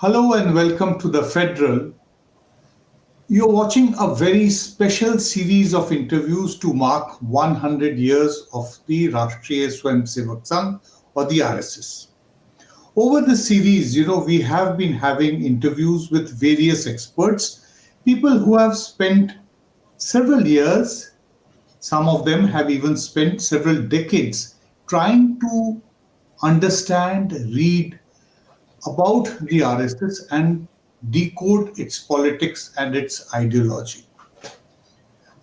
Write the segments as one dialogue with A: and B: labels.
A: Hello and welcome to the Federal. You're watching a very special series of interviews to mark 100 years of the Rashtriya Swayamsevak Sangh or the RSS. Over the series, we have been having interviews with various experts, people who have spent several years, some of them have even spent several decades trying to understand, read, about the RSS and decode its politics and its ideology.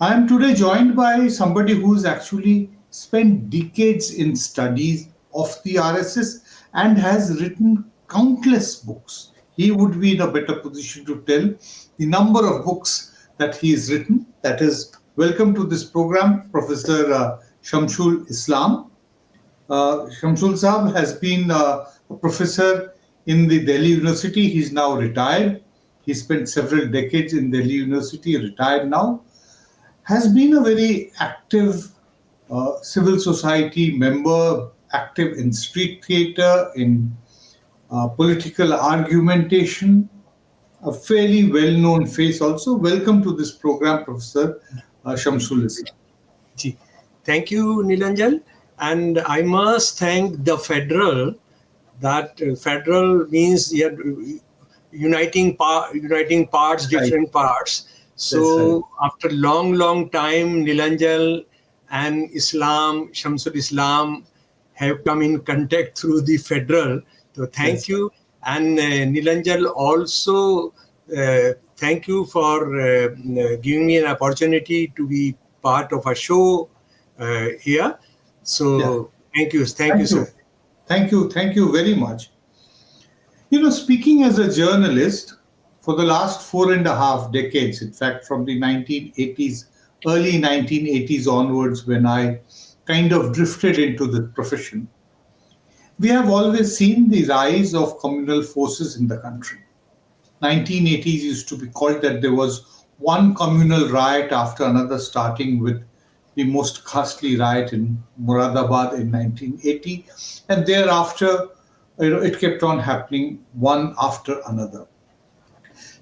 A: I am today joined by somebody who's actually spent decades in studies of the RSS and has written countless books. He would be in a better position to tell the number of books that he has written. That is, welcome to this program, Professor Shamsul Islam. Shamsul Saab has been a professor in the Delhi University. He's now retired. He spent several decades in Delhi University, retired now. Has been a very active civil society member, active in street theatre, in political argumentation, a fairly well-known face also. Welcome to this program, Professor Shamsul Islam.
B: Thank you, Nilanjan. And I must thank TheFederal. That federal means uniting parts, different parts. So after long time, Nilanjan and Shamsul Islam have come in contact through the Federal. So thank you. And Nilanjan also, thank you for giving me an opportunity to be part of a show here. So thank you, sir.
A: Thank you very much. Speaking as a journalist for the last 4.5 decades, in fact, from the 1980s, early 1980s onwards, when I kind of drifted into the profession, we have always seen the rise of communal forces in the country. 1980s used to be called that there was one communal riot after another, starting with the most ghastly riot in Muradabad in 1980. And thereafter, it kept on happening one after another.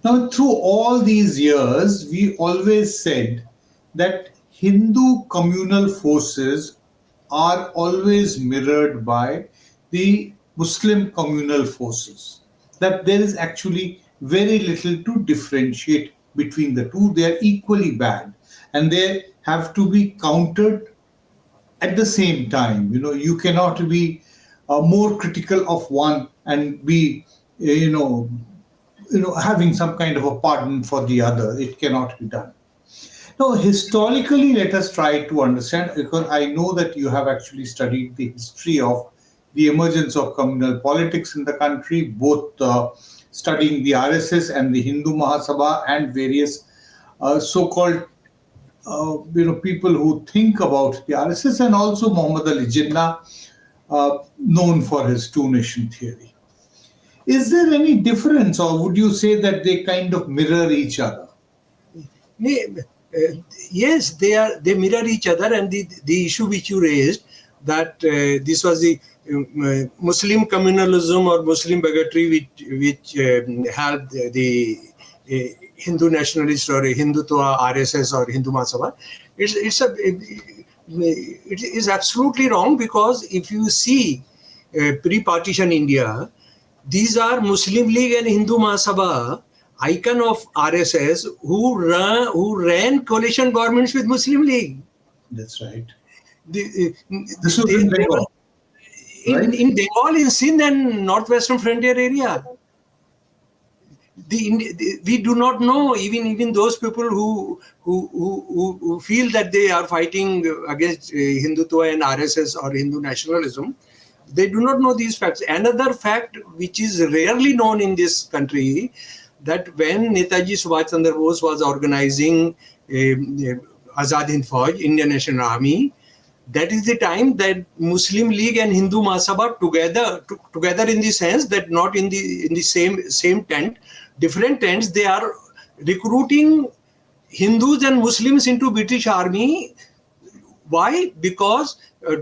A: Now, through all these years, we always said that Hindu communal forces are always mirrored by the Muslim communal forces. That there is actually very little to differentiate between the two. They are equally bad. And they have to be countered at the same time. You cannot be more critical of one and be, having some kind of a pardon for the other. It cannot be done. Now, historically, let us try to understand, because I know that you have actually studied the history of the emergence of communal politics in the country, both studying the RSS and the Hindu Mahasabha and various so-called people who think about the RSS, and also Muhammad Ali Jinnah, known for his two-nation theory. Is there any difference, or would you say that they kind of mirror each other?
B: Yes, they mirror each other, and the issue which you raised, that this was the Muslim communalism or Muslim bigotry which helped the Hindu nationalist or Hindutva, RSS or Hindu Mahasabha. It is absolutely wrong, because if you see pre-partition India, these are Muslim League and Hindu Mahasabha, icon of RSS, who ran coalition governments with Muslim League.
A: That's right.
B: This was in Bengal. In Bengal, in Sindh and northwestern frontier area. We do not know, even those people who feel that they are fighting against Hindutva and RSS or Hindu nationalism, they do not know these facts. Another fact which is rarely known in this country, that when Netaji Subhash Chandra Bose was organizing Azad Hind Fauj, Indian National Army, that is the time that Muslim League and Hindu Mahasabha together in the sense that not in the same tent, different tents, they are recruiting Hindus and Muslims into British Army Why? Because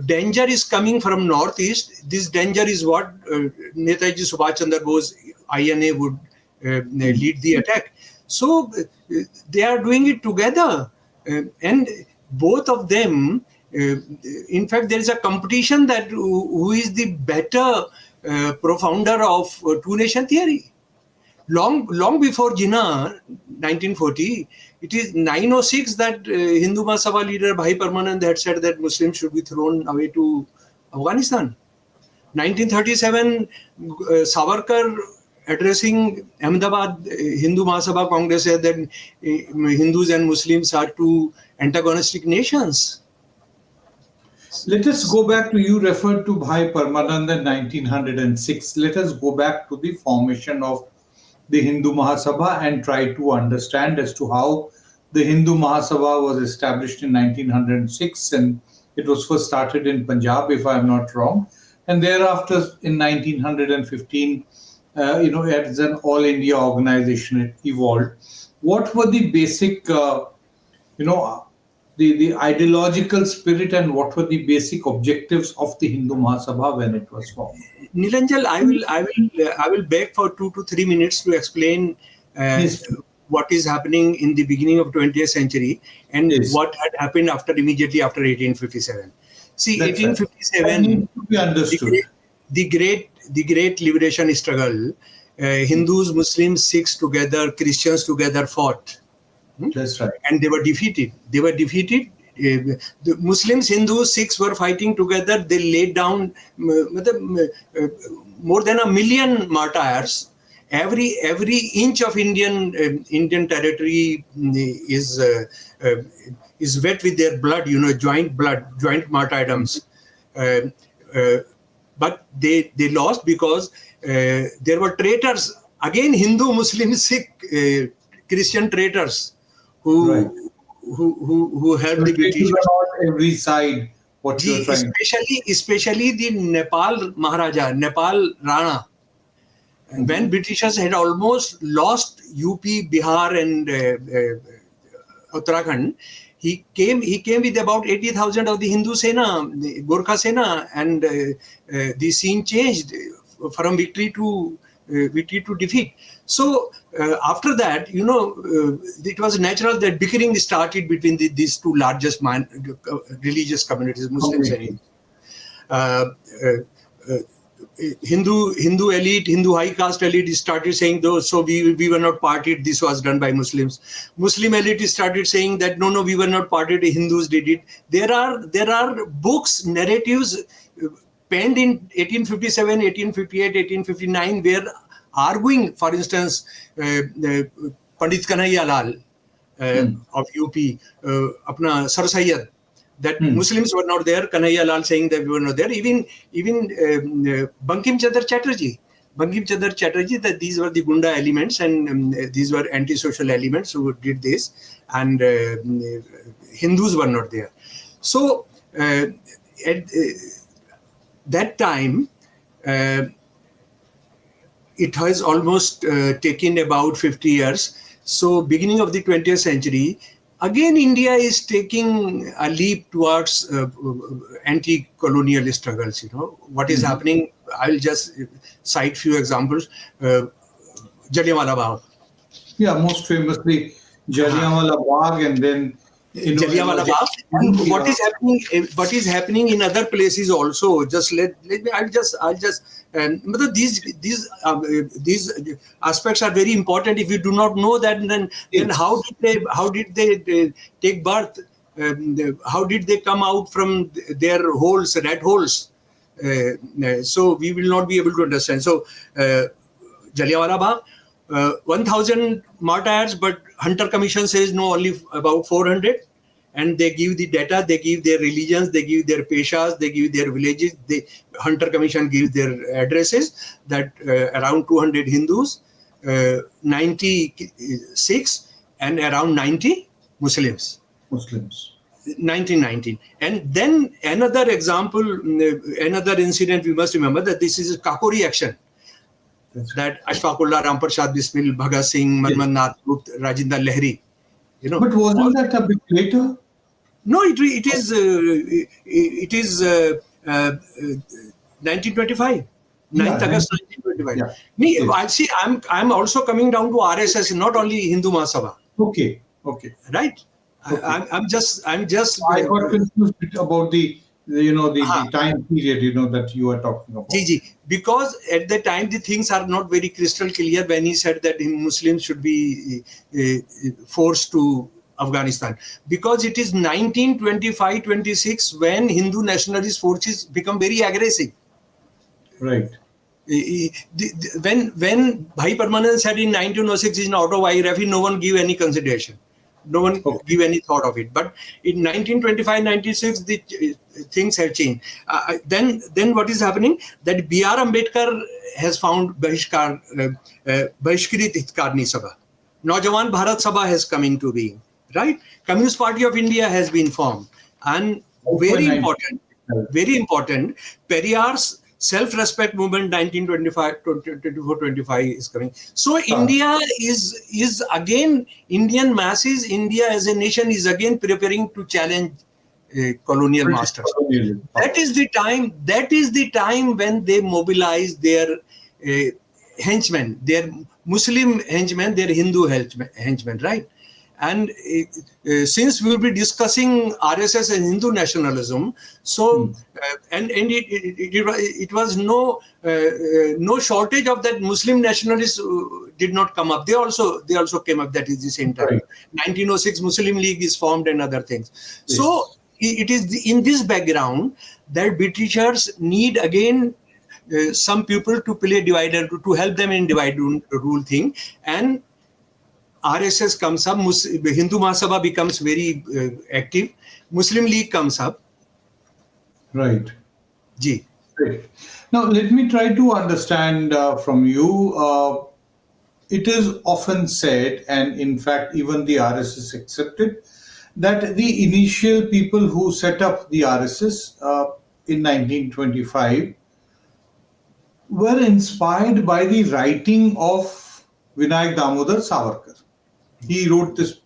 B: danger is coming from northeast. This danger is what Netaji Subhash Chandra Bose INA would lead the attack. So they are doing it together, and both of them. In fact, there is a competition that who is the better profounder of two-nation theory. Long before Jinnah, 1940, it is 906 that Hindu Mahasabha leader Bhai Parmanand had said that Muslims should be thrown away to Afghanistan. 1937, Savarkar addressing Ahmedabad Hindu Mahasabha Congress said that Hindus and Muslims are two antagonistic nations.
A: Let us go back to, you referred to Bhai Parmanand in 1906. Let us go back to the formation of the Hindu Mahasabha and try to understand as to how the Hindu Mahasabha was established in 1906, and it was first started in Punjab, if I am not wrong, and thereafter in 1915, as an all India organization, it evolved. What were the basic, the ideological spirit, and what were the basic objectives of the Hindu Mahasabha when it was formed?
B: Nilanjal, I will beg for 2 to 3 minutes to explain what is happening in the beginning of 20th century and what had happened immediately after 1857. See, that's 1857, right. the great liberation struggle. Hindus, Muslims, Sikhs together, Christians together fought.
A: That's right.
B: And they were defeated. The Muslims, Hindus, Sikhs were fighting together. They laid down more than 1 million martyrs. Every inch of Indian territory is wet with their blood. Joint martyrdoms. But they lost because there were traitors. Again, Hindu, Muslim, Sikh, Christian traitors who helped the British.
A: On every side,
B: especially the Nepal Maharaja, Nepal Rana. Mm-hmm. When Britishers had almost lost UP, Bihar, and Uttarakhand, he came with about 80,000 of the Hindu Sena, the Gorkha Sena, and the scene changed from victory to defeat. So after that, it was natural that bickering started between these two largest religious communities, Muslims and Hindu elite, Hindu high caste elite started saying, so we were not partied, this was done by Muslims. Muslim elite started saying that no, we were not partied, the Hindus did it. There are books, narratives penned in 1857, 1858, 1859, where arguing, for instance, Pandit Kanhaiya Lal of UP, Apna Sar Sayyad, that Muslims were not there. Kanhaiya Lal saying that we were not there. Even Bankim Chandra Chatterjee, that these were the Gunda elements and these were anti-social elements who did this, and Hindus were not there. So at that time, it has almost taken about 50 years. So beginning of the 20th century, again, India is taking a leap towards anti-colonial struggles. What is happening? I'll just cite few examples. Jallianwala Bagh.
A: Yeah, most famously Jallianwala Bagh, and then
B: Jallianwala Bagh. And what is happening in other places also? Just let me. I'll just. These aspects are very important. If you do not know that, then how did they take birth? How did they come out from their holes, red holes? So we will not be able to understand. So Jallianwala Bagh, 1,000 martyrs, but Hunter Commission says no, only about 400. And they give the data, they give their religions, they give their peshas, they give their villages. The Hunter Commission gives their addresses, that around 200 Hindus, 96 and around 90 Muslims. 1919. And then another example, another incident we must remember, that this is a Kakori action. That Ashfaqullah, Ramprasad Bismil, Bhagat Singh, Manman Nath Gupta, Rajendra Lahiri.
A: But wasn't that a bit later?
B: No, it is 1925.
A: Yeah,
B: 9th August 1925.
A: yeah.
B: Me,
A: Yes.
B: I see. I'm also coming down to RSS, not only Hindu Mahasabha,
A: Okay, okay,
B: right?
A: okay.
B: I'm just
A: I got confused about the
B: uh,
A: time period that you are talking about.
B: Gigi, because at the time the things are not very crystal clear when he said that Muslims should be forced to Afghanistan, because it is 1925-26 when Hindu nationalist forces become very aggressive.
A: Right.
B: When Bhai Parmanand said in 1906 is an autobiography, no one give any consideration. No one
A: Okay.
B: give any thought of it. But in 1925-96, the things have changed. Then what is happening? That B.R. Ambedkar has found Bahishkrit Hitkarni Sabha. Naujawan Bharat Sabha has come into being. Right? Communist Party of India has been formed. And very important, Periyar's self-respect movement 1924-25 is coming. So India is again, Indian masses, India as a nation is again preparing to challenge colonial masters. That is the time when they mobilize their henchmen, their Muslim henchmen, their Hindu henchmen, right? And since we will be discussing RSS and Hindu nationalism, so and it was no shortage of that Muslim nationalists did not come up. They also came up. That is the same time. Right. 1906 Muslim League is formed and other things. Yes. So it is in this background that Britishers need again some people to play divider to help them in divide and rule thing. And RSS comes up, Hindu Mahasabha becomes very active, Muslim League comes up.
A: Right.
B: Ji.
A: Great. Now, let me try to understand from you. It is often said, and in fact, even the RSS accepted, that the initial people who set up the RSS in 1925 were inspired by the writing of Vinayak Damodar Savarkar. He wrote this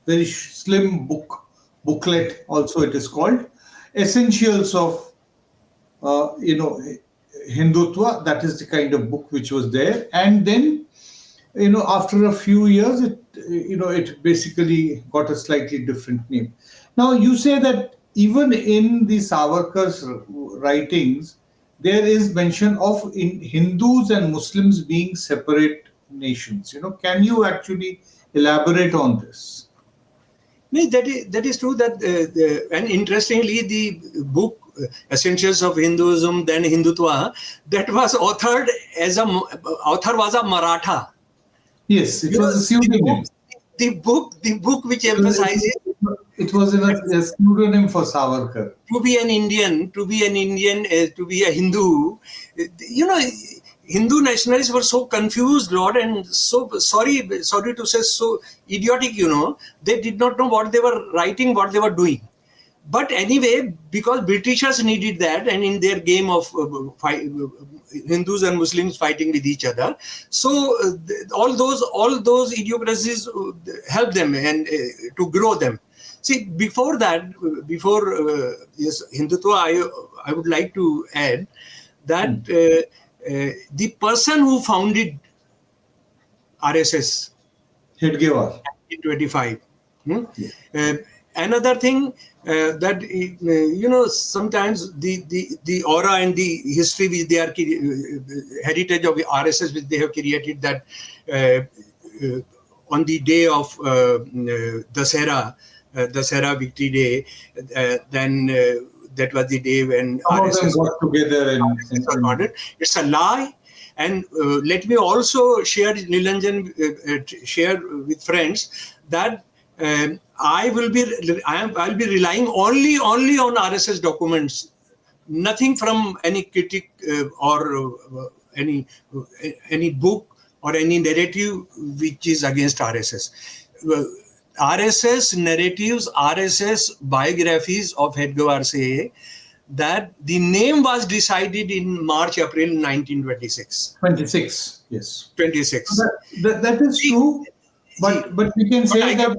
A: very slim booklet, also it is called, Essentials of, Hindutva. That is the kind of book which was there. And then, after a few years, it basically got a slightly different name. Now, you say that even in the Savarkar's writings, there is mention of Hindus and Muslims being separate nations. Can you actually elaborate on this?
B: No, that is true. That and interestingly, the book Essentials of Hinduism, then Hindutva, that was authored author was a Maratha.
A: Yes, it was a pseudonym.
B: The book which emphasizes
A: it was a pseudonym for Savarkar.
B: To be an Indian, to be a Hindu, Hindu nationalists were so confused, Lord, and so sorry to say, so idiotic, they did not know what they were writing, what they were doing. But anyway, because Britishers needed that, and in their game of Hindus and Muslims fighting with each other, so all those idiocracies helped them and to grow them. See, before Hindutva, I would like to add that the person who founded RSS,
A: Hedgewar,
B: in 25. Another thing that sometimes the aura and the history which they are heritage of the RSS which they have created, that on the day of Dasera Victory Day, then that was the day when
A: RSS got together and
B: it's a lie. And let me also share, Nilanjan, share with friends that I'll be relying only on RSS documents, nothing from any critic or any book or any narrative which is against RSS. RSS narratives, RSS biographies of Hedgewar say that the name was decided in March-April 1926.
A: 26, yes.
B: 26.
A: That is true. But we can say that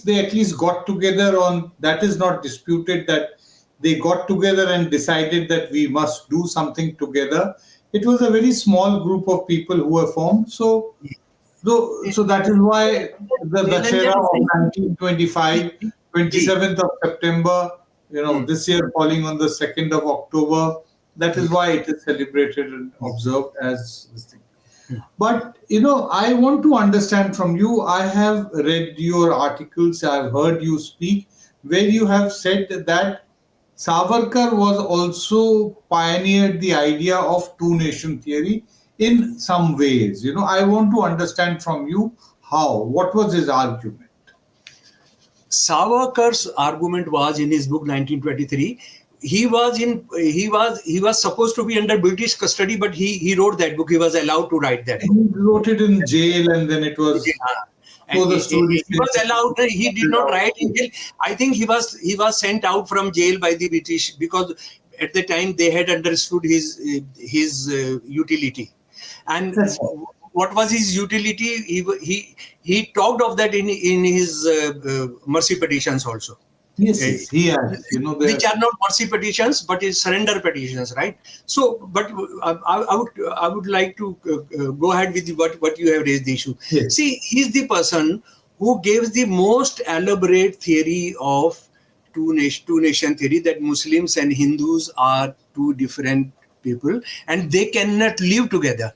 A: they at least got together on, that is not disputed, that they got together and decided that we must do something together. It was a very small group of people who were formed. So that is why the Dashera of 1925, 27th of September, this year falling on the 2nd of October, that is why it is celebrated and observed as this thing. But, I want to understand from you, I have read your articles, I've heard you speak, where you have said that Savarkar was also pioneered the idea of two-nation theory in some ways. I want to understand from you what was his argument?
B: Savarkar's argument was in his book 1923. He was supposed to be under British custody, but he wrote that book. He was allowed to write that book.
A: He wrote it in jail, and then it was.
B: He was allowed. He did not write in jail. I think he was sent out from jail by the British, because at the time they had understood his utility. And what was his utility? He talked of that in his mercy petitions also.
A: Yes, he has.
B: Which are not mercy petitions, but is surrender petitions, right? So, but I would like to go ahead with what you have raised the issue.
A: Yes.
B: See, he's the person who gave the most elaborate theory of two-nation theory, that Muslims and Hindus are two different people and they cannot live together.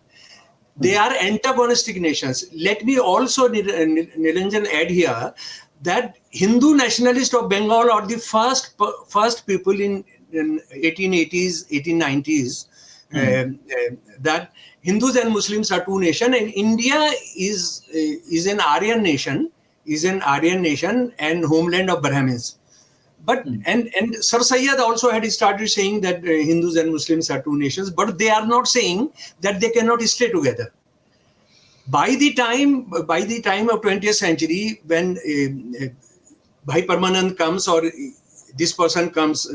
B: They are antagonistic nations. Let me also, Nilanjan, add here that Hindu nationalists of Bengal are the first people in 1880s, 1890s that Hindus and Muslims are two nations, and India is an Aryan nation, and homeland of Brahmins. But and Sir Syed also had started saying that Hindus and Muslims are two nations, but they are not saying that they cannot stay together. By the time of 20th century, when Bhai Parmanand comes, or this person comes,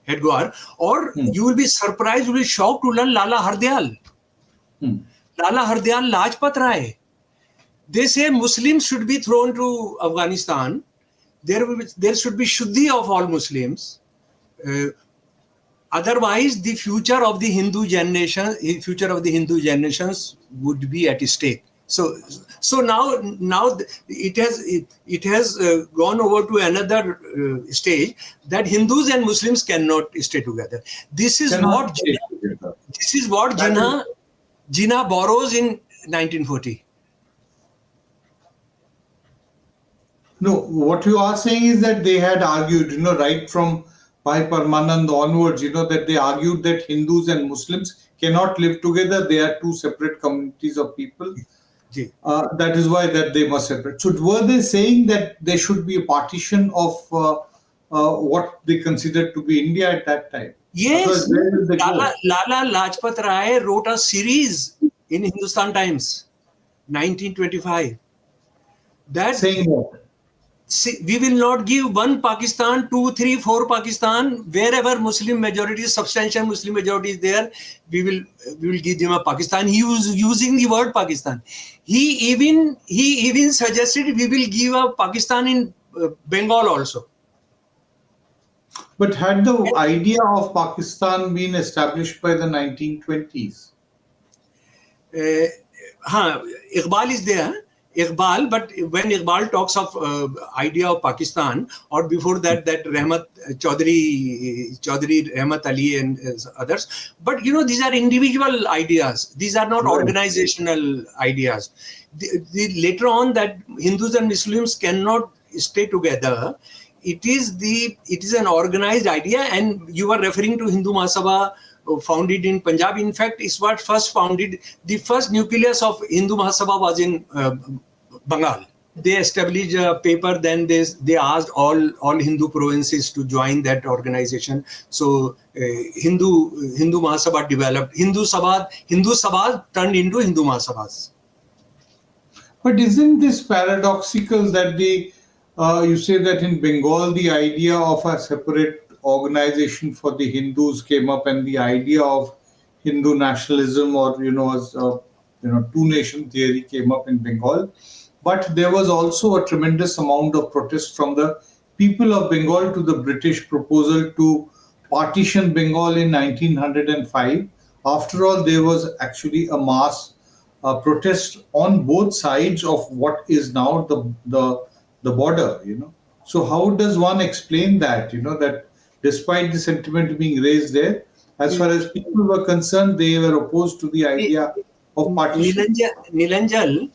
B: Hedgewar, or you will be surprised, you will be shocked to learn Lala Hardyal. Lala Hardyal, Lajpat Rai. They say Muslims should be thrown to Afghanistan. There should be Shuddhi of all Muslims. Otherwise, the future of the Hindu generations would be at stake. So now it has gone over to another stage that Hindus and Muslims cannot stay together. This is what Jinnah borrows in 1940.
A: No, what you are saying is that they had argued, right from Bhai Parmanand onwards, that they argued that Hindus and Muslims cannot live together. They are two separate communities of people. That is why that they must separate. So were they saying that there should be a partition of what they considered to be India at that time?
B: Yes. Lala Lajpat Rai wrote a series in Hindustan Times, 1925. That
A: saying what?
B: We will not give one Pakistan, 2, 3, 4 Pakistan. Wherever Muslim majority, substantial Muslim majority is there, we will give them a Pakistan. He was using the word Pakistan. He even suggested we will give a Pakistan in Bengal also.
A: But had the idea of Pakistan been established by the 1920s?
B: Iqbal is there. Iqbal, but when Iqbal talks of idea of Pakistan, or before that Rahmat Chaudhry Rahmat Ali and others, but these are individual ideas. These are not organizational ideas. Later on, that Hindus and Muslims cannot stay together. It is an organized idea, and you were referring to Hindu Mahasabha founded in Punjab. In fact, it's what first founded. The first nucleus of Hindu Mahasabha was in Bengal. They established a paper. Then they asked all Hindu provinces to join that organization. So Hindu Mahasabha developed. Hindu Sabha turned into Hindu Mahasabhas.
A: But isn't this paradoxical that you say that in Bengal the idea of a separate organization for the Hindus came up, and the idea of Hindu nationalism, or as two-nation theory came up in Bengal. but there was also a tremendous amount of protest from the people of Bengal to the British proposal to partition Bengal in 1905. After all, there was actually a mass protest on both sides of what is now the border. So how does one explain that? That despite the sentiment being raised there, as far as people were concerned, they were opposed to the idea of partition.
B: Nilanjal,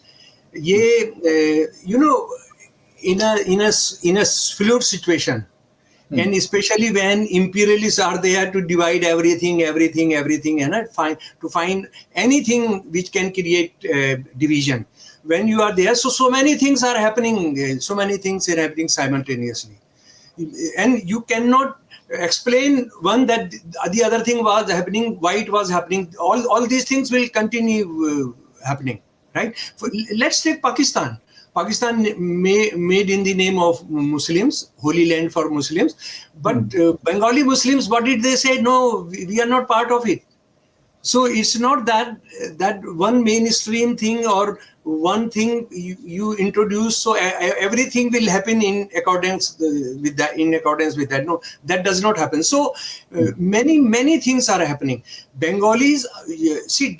B: in a fluid situation, and especially when imperialists are there to divide everything, and find anything which can create division. When you are there, so many things are happening. So many things are happening simultaneously, and you cannot explain one that the other thing was happening, why it was happening. All these things will continue happening, right? Let's take Pakistan. Pakistan made in the name of Muslims, holy land for Muslims, but Bengali Muslims, what did they say? No, we are not part of it. So it's not that one mainstream thing or one thing you introduce, so everything will happen in accordance with that. No, that does not happen. So many things are happening. Bengalis, see,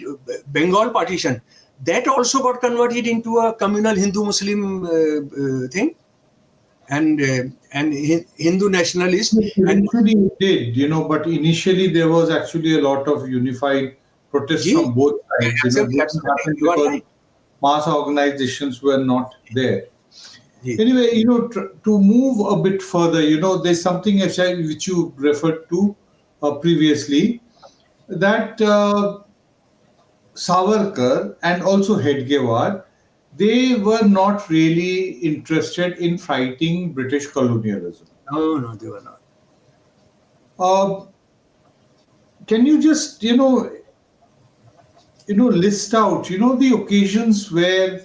B: Bengal partition, that also got converted into a communal Hindu-Muslim thing, and Hindu nationalist.
A: Eventually it did, but initially there was actually a lot of unified protests from both sides. It didn't happen because mass organizations were not there. Anyway, to move a bit further, there's something which you referred to previously, that Savarkar and also Hedgewar, they were not really interested in fighting British colonialism.
B: No, they were not.
A: Can you just, list out, the occasions where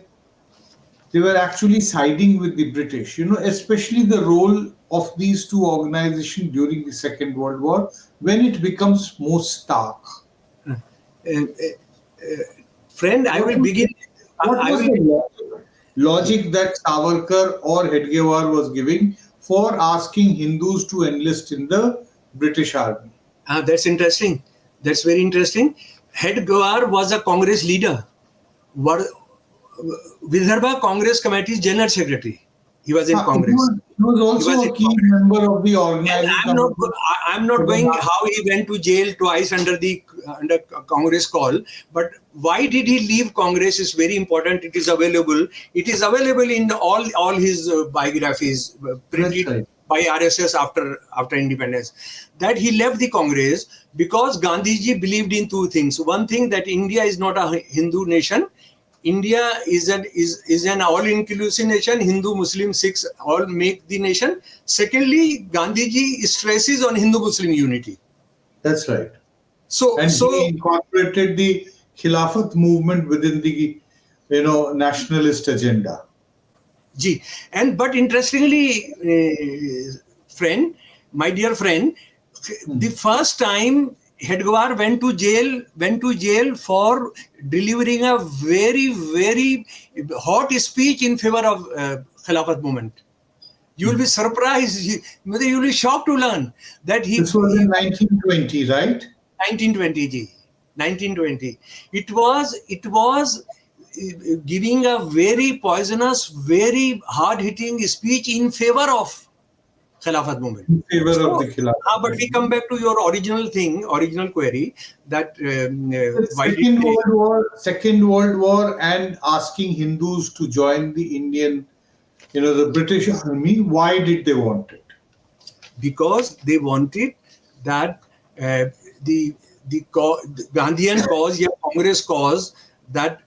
A: they were actually siding with the British, especially the role of these two organizations during the Second World War, when it becomes most stark?
B: Friend, I will begin.
A: What was the logic that Savarkar or Hedgewar was giving for asking Hindus to enlist in the British Army?
B: That's interesting. That's very interesting. Hedgewar was a Congress leader. Vidarbha Congress Committee's General Secretary. He was in Congress.
A: He was also a key member of the organizing committee.
B: I'm not going how he went to jail twice under Congress call, but why did he leave Congress is very important. It is available. It is available in all his biographies printed by RSS after independence. That he left the Congress because Gandhiji believed in two things. One thing, that India is not a Hindu nation. India is an all-inclusive nation. Hindu, Muslim, Sikhs all make the nation. Secondly, Gandhiji stresses on Hindu-Muslim unity.
A: That's right. So he incorporated the Khilafat movement within the nationalist agenda.
B: But interestingly, my dear friend, the first time Hedgewar went to jail for delivering a very, very hot speech in favor of Khilafat movement. You will be surprised, you will be shocked to learn that
A: This was in 1920, right?
B: 1920. It was giving a very poisonous, very hard-hitting speech in favor of Khilafat movement.
A: In favor of the Khilafat.
B: But we come back to your original query, that
A: Second World War and asking Hindus to join the Indian, the British Army. Why did they want it?
B: Because they wanted that the Gandhian cause, Congress cause, that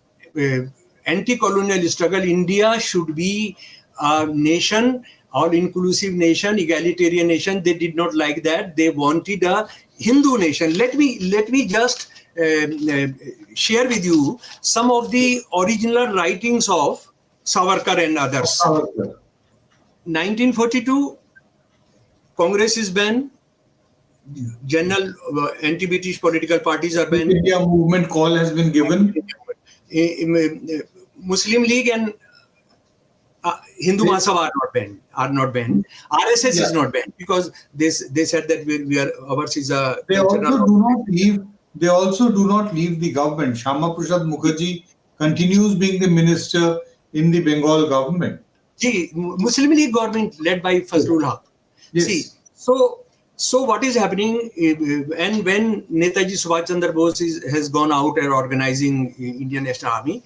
B: anti-colonial struggle, India should be a nation, all-inclusive nation, egalitarian nation. They did not like that. They wanted a Hindu nation. Let me just share with you some of the original writings of Savarkar and others. 1942, Congress is banned. General anti-British political parties are banned.
A: The India movement call has been given.
B: Muslim League and Hindu
A: They-
B: Mahasabha are not banned. RSS
A: yeah.
B: is not banned because they said that we are ours is a
A: They
B: cultural.
A: also do not leave. They also do not leave the government. Shama Prasad Mukherjee continues being the minister in the Bengal government.
B: See, Muslim League government led by
A: Yes.
B: Fazlul Haq. See,
A: Yes.
B: so what is happening? And when Netaji Subhash Chandra Bose has gone out and organizing Indian National Army,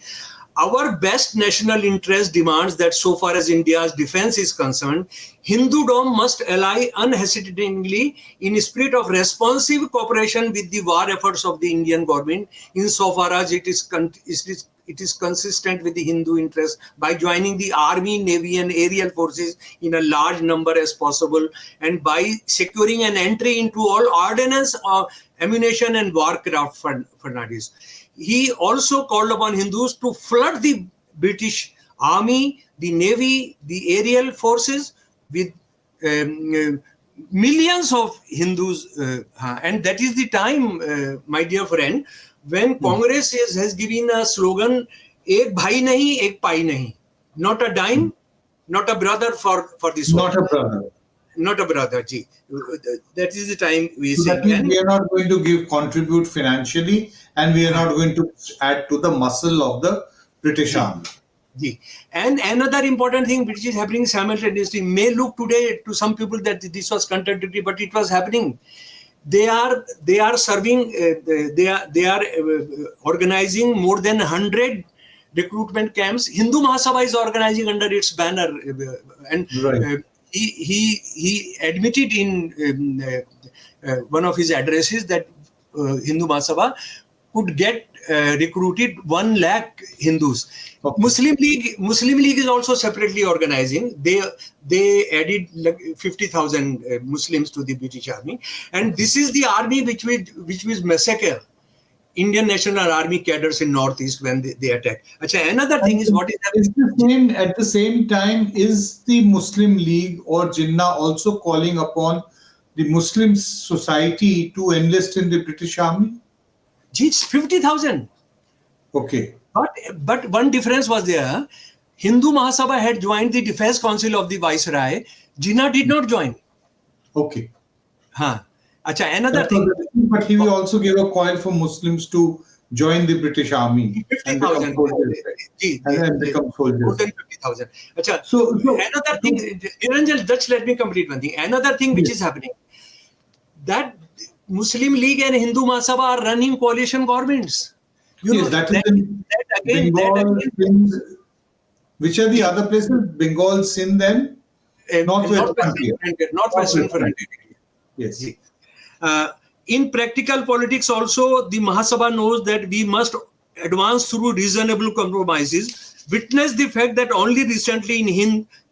B: our best national interest demands that so far as India's defense is concerned, Hindudom must ally unhesitatingly in a spirit of responsive cooperation with the war efforts of the Indian government insofar as it is consistent with the Hindu interest by joining the army, navy and aerial forces in a large number as possible and by securing an entry into all ordnance, ammunition and warcraft furnaces. He also called upon Hindus to flood the British army, the navy, the aerial forces with millions of Hindus. And that is the time, my dear friend, when Congress has given a slogan, Ek bhai nahi, ek pai nahi. Not a dime, not a brother for this
A: Not
B: war.
A: a brother.
B: Not a brother, ji. That is the time we
A: So
B: say.
A: that means we are not going to contribute financially, and we are not going to add to the muscle of the British Army.
B: And another important thing which is happening simultaneously may look today to some people that this was contradictory, but it was happening. They are serving. They are organizing more than 100 recruitment camps. Hindu Mahasabha is organizing under its banner, and
A: Right.
B: he admitted in one of his addresses that Hindu Mahasabha could get recruited 1 lakh Hindus.
A: Okay.
B: Muslim League is also separately organizing. They added like 50,000 Muslims to the British Army, and this is the army which will massacre Indian National Army cadres in Northeast when they attack. Achha, another thing is what is happening.
A: At the same time, is the Muslim League or Jinnah also calling upon the Muslim society to enlist in the British Army?
B: It's 50,000.
A: Okay.
B: But one difference was there. Hindu Mahasabha had joined the Defense Council of the Viceroy. Jinnah did not join.
A: Okay.
B: Achha, another thing.
A: But he will also give a call for Muslims to join the British Army
B: 50,000.
A: and become soldiers.
B: More than 50,000. Achha,
A: So
B: another thing, Niranjan, just let me complete one thing. Another thing which
A: Yes.
B: is happening, that Muslim League and Hindu Mahasabha are running coalition governments.
A: yes, that is in Bengal, Sindh. Which are the other places? Bengal, Sindh, and Northwest Frontier.
B: Northwestern Frontier.
A: Yes.
B: In practical politics also, the Mahasabha knows that we must advance through reasonable compromises. Witness the fact that only recently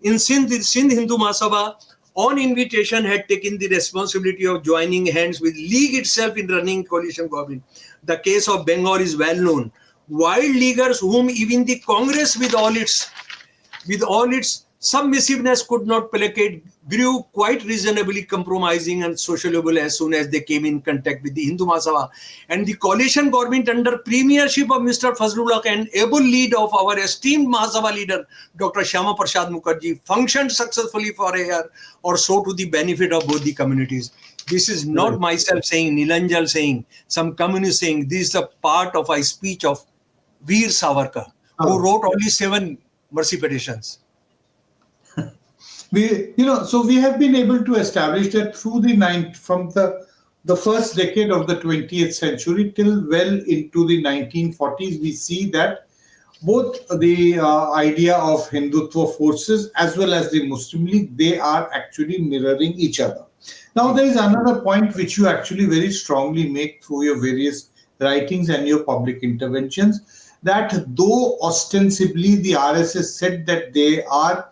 B: in Sindh Hindu Mahasabha, on invitation, had taken the responsibility of joining hands with League itself in running coalition government. The case of Bengal is well known. Wild leaguers whom even the Congress with all its submissiveness could not placate grew quite reasonably compromising and sociable as soon as they came in contact with the Hindu Mahasabha. And the coalition government under premiership of Mr. Fazlul Haq and able lead of our esteemed Mahasabha leader, Dr. Shama Prasad Mukherjee, functioned successfully for a year or so to the benefit of both the communities. This is not myself saying, Nilanjan saying, some communist saying. This is a part of a speech of Veer Savarkar, who wrote only 7 mercy petitions.
A: So we have been able to establish that from the first decade of the 20th century till well into the 1940s, we see that both the idea of Hindutva forces as well as the Muslim League, they are actually mirroring each other. Now, there is another point which you actually very strongly make through your various writings and your public interventions, that though ostensibly the RSS said that they are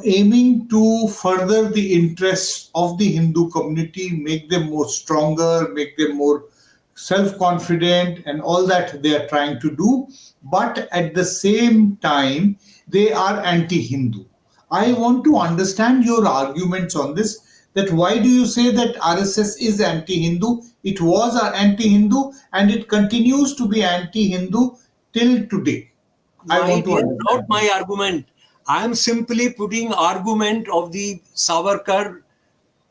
A: aiming to further the interests of the Hindu community, make them more stronger, make them more self-confident, and all that they are trying to do. But at the same time, they are anti-Hindu. I want to understand your arguments on this, that why do you say that RSS is anti-Hindu? It was anti-Hindu and it continues to be anti-Hindu till today. I want to understand.
B: Not my argument. I am simply putting argument of the Savarkar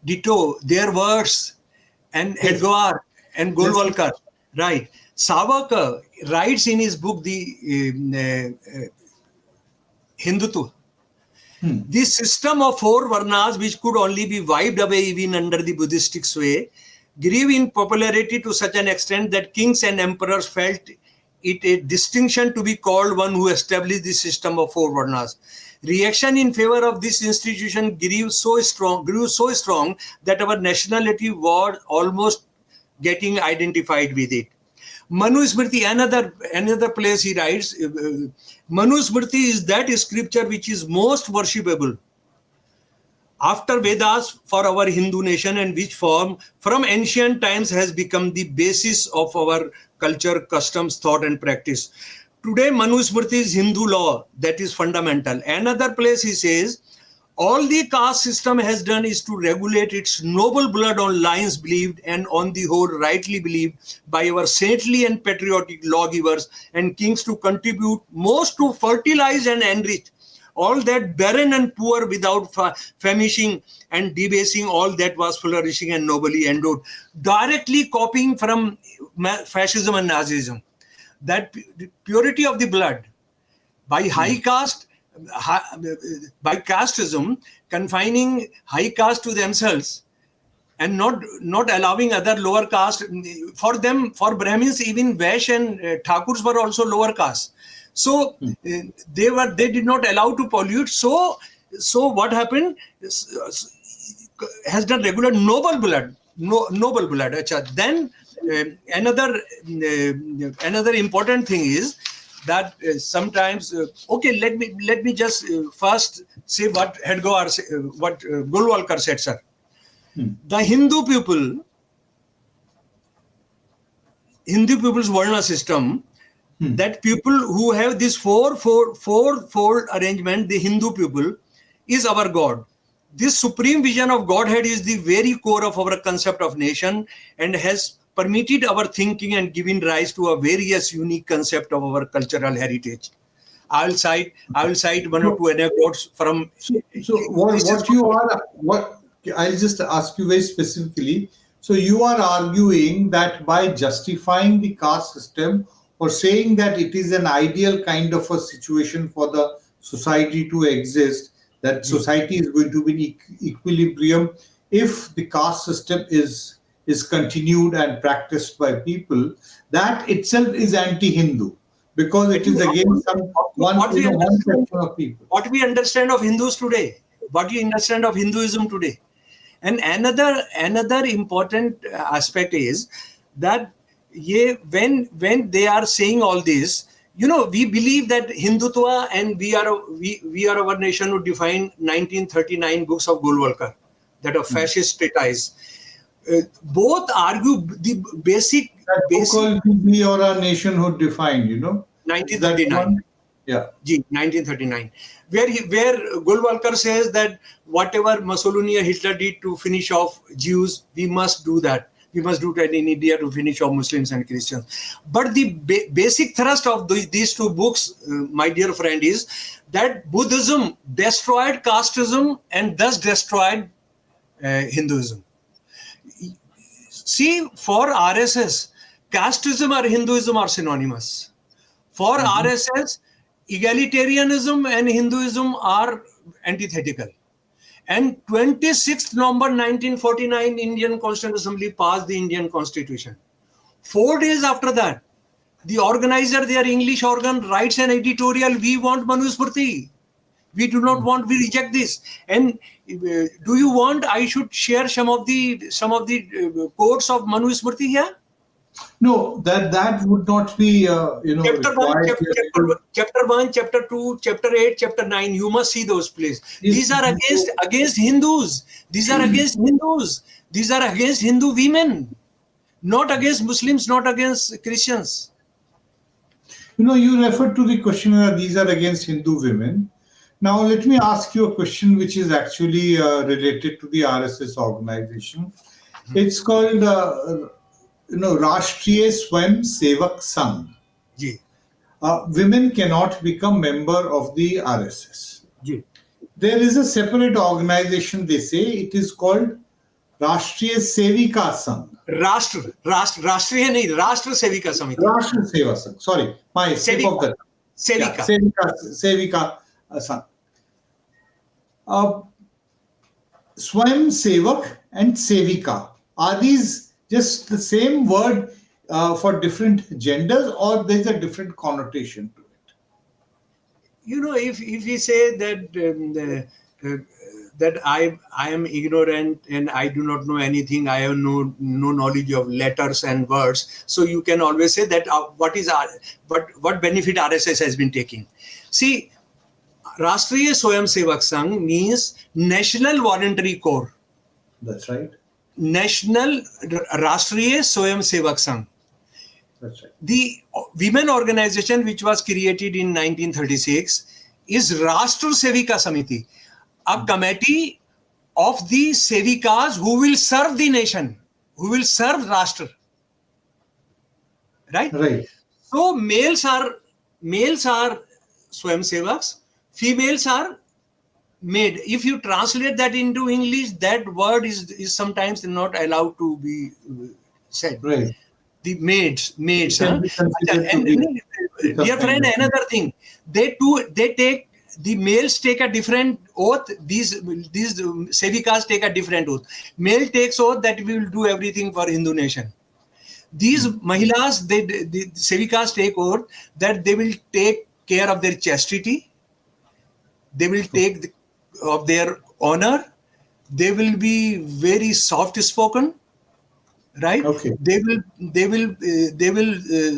B: ditto, their words, and
A: Yes.
B: Hedgewar and
A: Yes.
B: Golwalkar. Right. Savarkar writes in his book, the Hindutva. This system of four varnas, which could only be wiped away even under the Buddhistic sway, grew in popularity to such an extent that kings and emperors felt it a distinction to be called one who established the system of four varnas. Reaction in favor of this institution grew so strong that our nationality was almost getting identified with it. Manu Smriti, another place he writes, Manu Smriti is that scripture which is most worshipable after Vedas for our Hindu nation, and which from ancient times has become the basis of our culture, customs, thought and practice. Today, Manu Smriti is Hindu law that is fundamental. Another place he says, all the caste system has done is to regulate its noble blood on lines believed and on the whole rightly believed by our saintly and patriotic lawgivers and kings to contribute most to fertilize and enrich all that barren and poor without famishing and debasing all that was flourishing and nobly endowed. Directly copying from fascism and Nazism. That purity of the blood by high caste, by casteism, confining high caste to themselves and not allowing other lower caste. For them, for Brahmins, even Vaishya and Thakurs were also lower caste. So they did not allow to pollute. So what happened has done regular noble blood. Then another important thing is that sometimes let me just first say what Golwalkar said, sir. The Hindu people's Varna system, that people who have this four-fold arrangement, the Hindu people, is our God. This supreme vision of Godhead is the very core of our concept of nation and has permitted our thinking and given rise to a various unique concept of our cultural heritage. I will cite one or two anecdotes from.
A: I'll just ask you very specifically. So you are arguing that by justifying the caste system or saying that it is an ideal kind of a situation for the society to exist, that society is going to be in equilibrium if the caste system is continued and practiced by people, that itself is anti-Hindu because it is against one section of people.
B: What we understand of Hindus today, what we understand of Hinduism today. And another important aspect is that when they are saying all this, we believe that Hindutva and we are our nation who defined 1939 books of Golwalkar that are fascist treatise. Both argue the basic.
A: We are a nation who defined,
B: 1939.
A: Yeah.
B: 1939. Where Golwalkar says that whatever Mussolini or Hitler did to finish off Jews, we must do that. We must do that in India to finish off Muslims and Christians. But the basic thrust of these two books, my dear friend, is that Buddhism destroyed casteism and thus destroyed Hinduism. See, for RSS, casteism or Hinduism are synonymous. For RSS, egalitarianism and Hinduism are antithetical. And 26th November 1949, Indian Constitutional Assembly passed the Indian Constitution. 4 days after that, the organizer, their English organ, writes an editorial, we want Manu Smriti. We do not want, we reject this. And do you want I should share some of the quotes of Manu Smriti here?
A: No, that would not be
B: Chapter 1, Chapter 2, Chapter 8, Chapter 9. You must see those plays. These are against Hindus. These are against Hindus. These are against Hindu women, not against Muslims, not against Christians.
A: You referred to the question that these are against Hindu women. Now, let me ask you a question which is actually related to the RSS organization. It's called Rashtriya Swayam Sevak Sangh. Women cannot become member of the RSS.
B: Ji.
A: There is a separate organization, they say, it is called Rashtriya Sevika Sangh.
B: राष्ट्रीय नहीं, राष्ट्र सेविका समिति.
A: Rashtriya Seva Sangh. Sorry, my slip of the tongue. Yeah,
B: सेविका.
A: Sevika Sangh. Swayam Sevak and Sevika. Are these just the same word for different genders, or there's a different connotation to it?
B: You know, if we say that that I am ignorant and I do not know anything, I have no knowledge of letters and words, so you can always say that what benefit RSS has been taking. See, Rashtriya Swayam Sevak Sangh means National Voluntary Corps.
A: That's right.
B: National Rashtriya Swayam Sevak Sangh.
A: That's right.
B: The women organization which was created in 1936 is Rashtra Sevika Samiti, a committee of the Sevikas who will serve the nation, who will serve Rashtra. Right?
A: Right.
B: So males are Swayam Sevaks, females are maid. If you translate that into English, that word is sometimes not allowed to be said.
A: Right.
B: The maids.
A: Can be considered to be
B: Dear friend, another thing. The males take a different oath. These Sevikas take a different oath. Male takes oath that we will do everything for Hindu nation. These Mahilas, the Sevikas take oath that they will take care of their chastity. They will take of their honor. They will be very soft spoken. Right?
A: Okay.
B: They will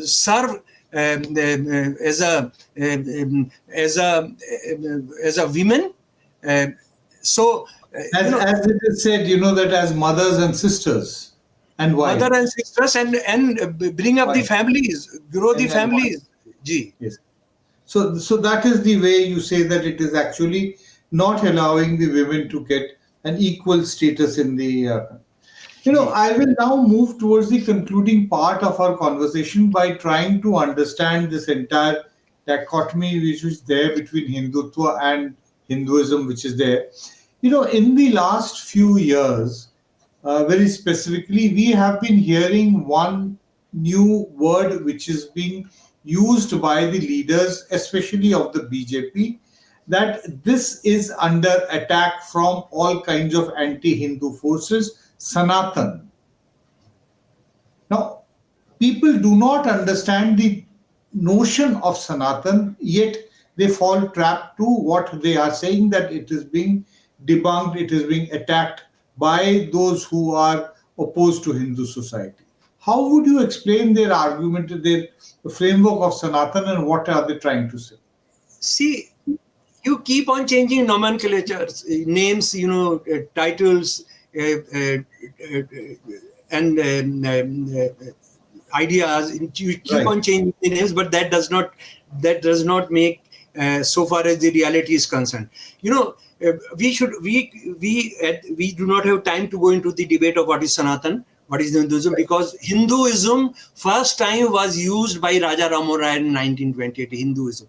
B: serve as a women. So
A: as it is said, that as mothers and sisters and wives.
B: Mother and sisters and bring up the families, grow the families. Ji.
A: Yes. So that is the way you say that it is actually not allowing the women to get an equal status in the. I will now move towards the concluding part of our conversation by trying to understand this entire dichotomy which is there between Hindutva and Hinduism, which is there. In the last few years, very specifically, we have been hearing one new word which is being used by the leaders, especially of the BJP, that this is under attack from all kinds of anti-Hindu forces. Sanatan. Now, people do not understand the notion of Sanatan, yet they fall trapped to what they are saying, that it is being debunked, it is being attacked by those who are opposed to Hindu society. How would you explain their argument, the framework of Sanatan, and what are they trying to say?
B: See, you keep on changing nomenclatures, names, titles, and ideas. You keep on changing the names, but that does not make so far as the reality is concerned. We do not have time to go into the debate of what is Sanatan, what is Hinduism, because Hinduism first time was used by Raja Ram Rai in 1928. Hinduism.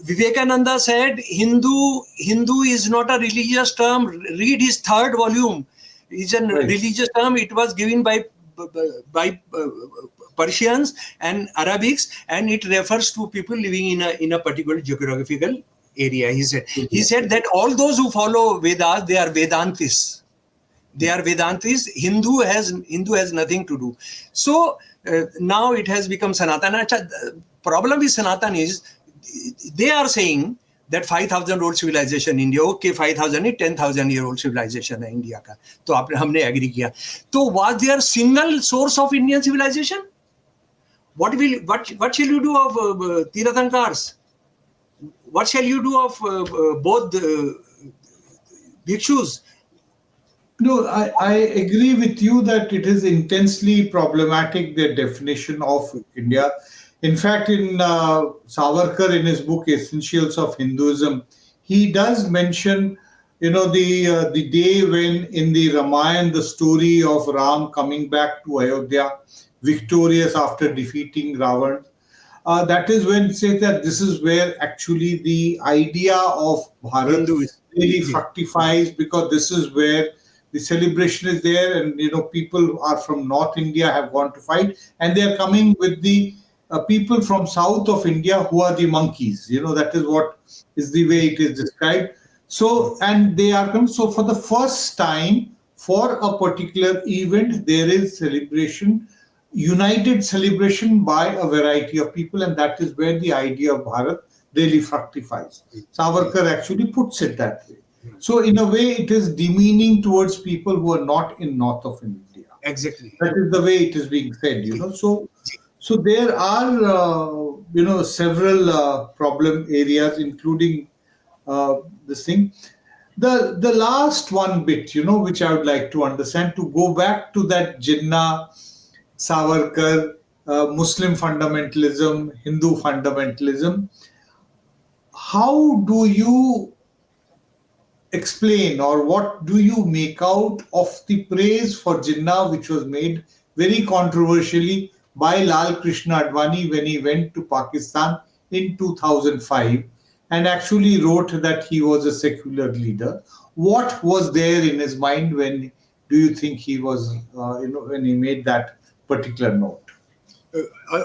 B: Vivekananda said Hindu is not a religious term. Read his third volume. It's a religious term. It was given by Persians and Arabics, and it refers to people living in a particular geographical area. He said that all those who follow Vedas, they are Vedantists. They are Vedantists. Hindu has nothing to do. So now it has become Sanatana. The problem with Sanatan is they are saying that 5,000-year-old civilization India, okay, 5,000 is 10,000-year-old civilization है India का. तो हमने agree किया. So was there single source of Indian civilization? What shall you do of Tirthankars? What shall you do of both bhikshus?
A: No, I agree with you that it is intensely problematic, the definition of India. In fact, in Savarkar, in his book Essentials of Hinduism, he does mention, the day when in the Ramayana, the story of Ram coming back to Ayodhya, victorious after defeating Ravan. that is when say that this is where actually the idea of Bharat
B: Hindu is
A: really fructifies, because this is where the celebration is there, and people who are from North India have gone to fight, and they are coming with the people from South of India who are the monkeys. That is what is the way it is described. So, and they are come. So, for the first time, for a particular event, there is celebration, united celebration by a variety of people, and that is where the idea of Bharat really fructifies. Savarkar actually puts it that way. So, in a way, it is demeaning towards people who are not in north of India.
B: exactly.
A: That is the way it is being said. So there are several problem areas, including this thing. The last one bit, which I would like to understand, to go back to that Jinnah, Savarkar, Muslim fundamentalism, Hindu fundamentalism. How do you explain, or what do you make out of the praise for Jinnah, which was made very controversially by Lal Krishna Advani when he went to Pakistan in 2005 and actually wrote that he was a secular leader? What was there in his mind when do you think he was, when he made that particular note?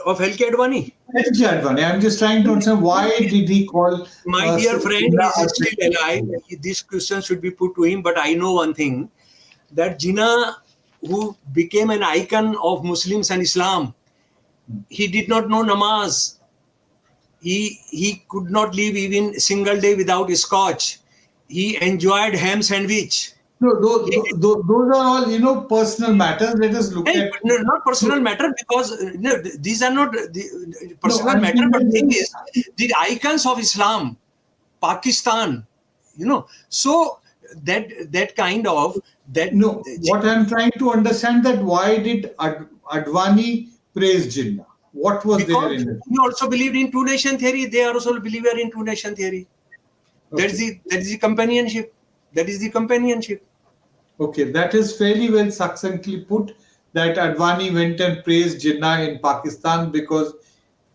B: Of LK Advani.
A: LK Advani. I'm just trying to understand why did he call.
B: My dear friend is still alive. This question should be put to him. But I know one thing, that Jinnah, who became an icon of Muslims and Islam, he did not know namaz. He could not live even a single day without scotch. He enjoyed ham sandwich.
A: No, those are all, personal matters. Let us look at.
B: No, not personal matter, because these are not the personal matter. But the thing is, the icons of Islam, Pakistan, so that kind of that.
A: No, what I'm trying to understand, that why did Advani praise Jinnah? What was there in it?
B: He also believed in two-nation theory. They are also a believer in two-nation theory. Okay. That is the companionship. That is the companionship.
A: Okay, that is fairly well succinctly put, that Advani went and praised Jinnah in Pakistan because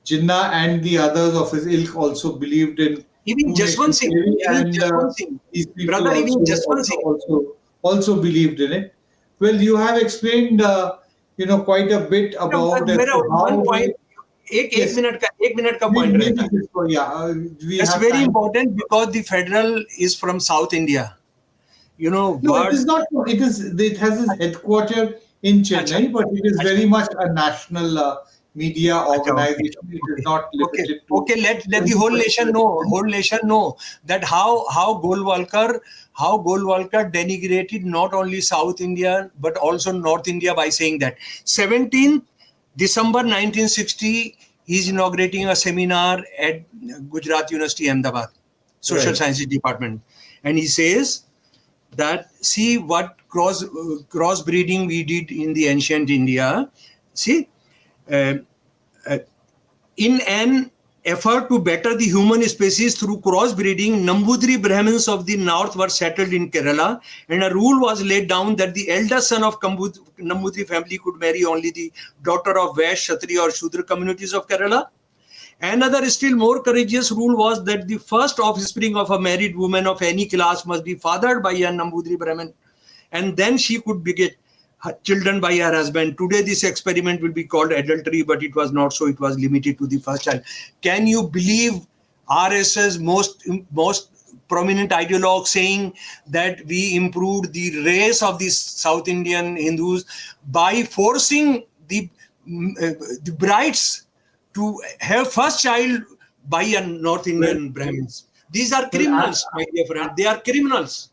A: Jinnah and the others of his ilk also believed in
B: even Jaswant Singh.
A: These people also believed in it. Well, you have explained quite a bit about
B: one point. एक minute का point रहता है. That's very important, because the Federal is from South India.
A: No, it is not. It has its headquarters in Chennai, but it is very much a national media organization. It is not limited to.
B: Okay, let the whole nation know that how Golwalkar denigrated not only South India but also North India by saying that 17th December 1960 he is inaugurating a seminar at Gujarat University Ahmedabad, Social Sciences Department, and he says that see what crossbreeding we did in the ancient India. See, in an effort to better the human species through crossbreeding, Nambudri Brahmins of the north were settled in Kerala, and a rule was laid down that the eldest son of Nambudri family could marry only the daughter of Vaishya, Kshatriya or Shudra communities of Kerala. Another still more courageous rule was that the first offspring of a married woman of any class must be fathered by a Nambudri Brahmin, and then she could beget children by her husband. Today this experiment will be called adultery, but it was not so. It was limited to the first child. Can you believe RSS most prominent ideologue saying that we improved the race of these South Indian Hindus by forcing the brides to have first child by a North Indian Brahmins? These are criminals, my dear friend. They are criminals.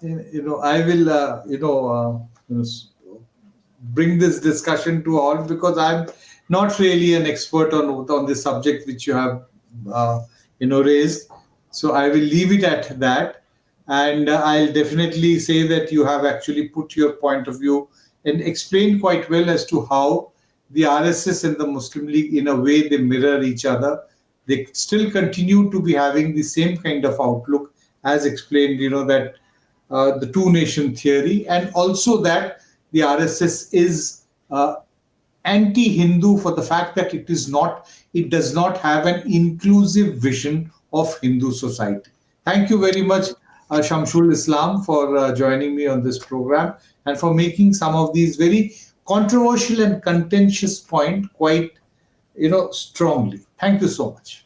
A: I will, bring this discussion to all, because I'm not really an expert on this subject which you have, raised. So I will leave it at that, and I'll definitely say that you have actually put your point of view and explained quite well as to how the RSS and the Muslim League, in a way, they mirror each other. They still continue to be having the same kind of outlook as explained, that the two-nation theory, and also that the RSS is anti-Hindu for the fact that it is not it does not have an inclusive vision of Hindu society. Thank you very much, Shamsul Islam, for joining me on this program and for making some of these very controversial and contentious points quite, strongly. Thank you so much.